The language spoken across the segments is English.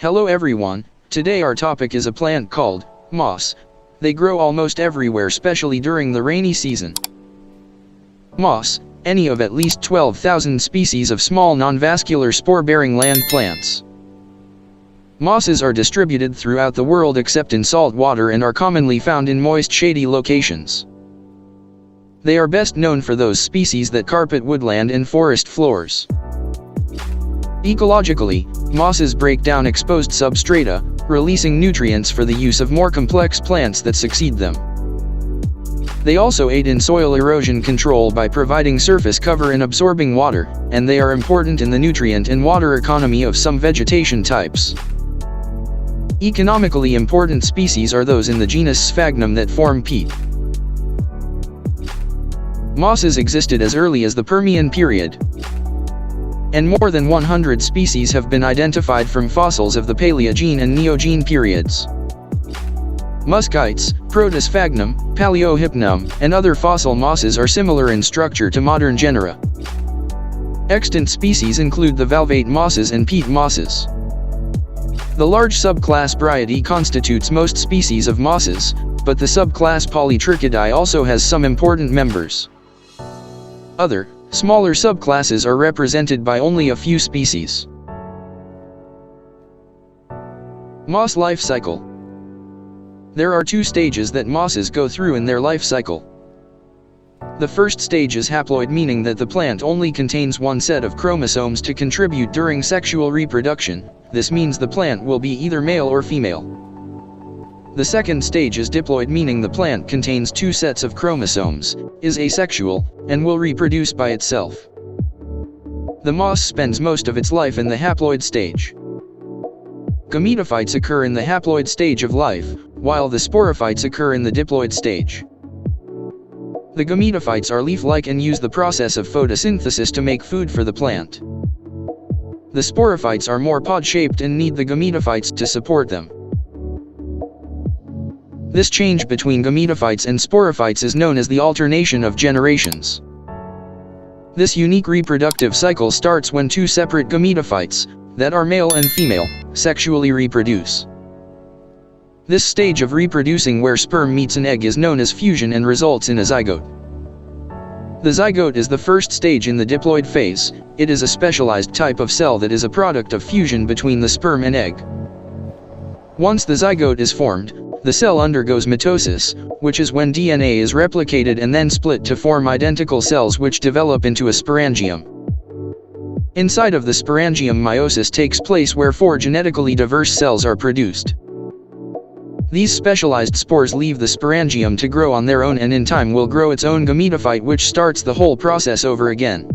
Hello everyone, today our topic is a plant called moss. They grow almost everywhere, especially during the rainy season. Moss, any of at least 12,000 species of small non-vascular spore-bearing land plants. Mosses are distributed throughout the world except in salt water and are commonly found in moist, shady locations. They are best known for those species that carpet woodland and forest floors. Ecologically, mosses break down exposed substrata, releasing nutrients for the use of more complex plants that succeed them. They also aid in soil erosion control by providing surface cover and absorbing water, and they are important in the nutrient and water economy of some vegetation types. Economically important species are those in the genus Sphagnum that form peat. Mosses existed as early as the Permian period, and more than 100 species have been identified from fossils of the Paleogene and Neogene periods. Muscites, Protosphagnum, Paleohypnum, and other fossil mosses are similar in structure to modern genera. Extant species include the valvate mosses and peat mosses. The large subclass Bryonidae constitutes most species of mosses, but the subclass Polytrichidae also has some important members. Other, smaller subclasses are represented by only a few species. Moss life cycle. There are two stages that mosses go through in their life cycle. The first stage is haploid, meaning that the plant only contains one set of chromosomes to contribute during sexual reproduction. This means the plant will be either male or female. The second stage is diploid, meaning the plant contains two sets of chromosomes, is asexual, and will reproduce by itself. The moss spends most of its life in the haploid stage. Gametophytes occur in the haploid stage of life, while the sporophytes occur in the diploid stage. The gametophytes are leaf-like and use the process of photosynthesis to make food for the plant. The sporophytes are more pod-shaped and need the gametophytes to support them. This change between gametophytes and sporophytes is known as the alternation of generations. This unique reproductive cycle starts when two separate gametophytes, that are male and female, sexually reproduce. This stage of reproducing where sperm meets an egg is known as fusion and results in a zygote. The zygote is the first stage in the diploid phase. It is a specialized type of cell that is a product of fusion between the sperm and egg. Once the zygote is formed, the cell undergoes mitosis, which is when DNA is replicated and then split to form identical cells which develop into a sporangium. Inside of the sporangium, meiosis takes place where four genetically diverse cells are produced. These specialized spores leave the sporangium to grow on their own and in time will grow its own gametophyte, which starts the whole process over again.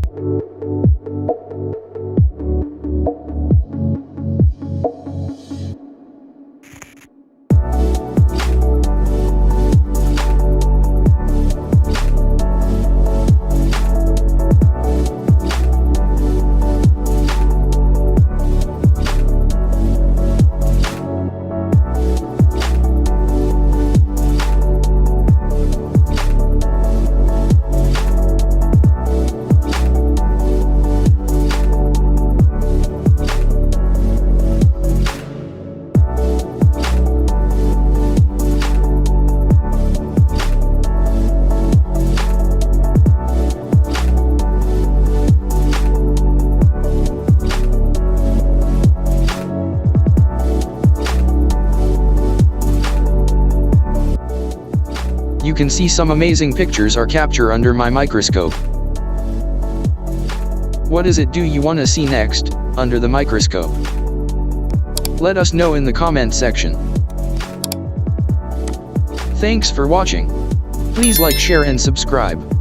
You can see some amazing pictures are captured under my microscope. What does it do you want to see next, under the microscope? Let us know in the comment section. Thanks for watching. Please like, share and subscribe.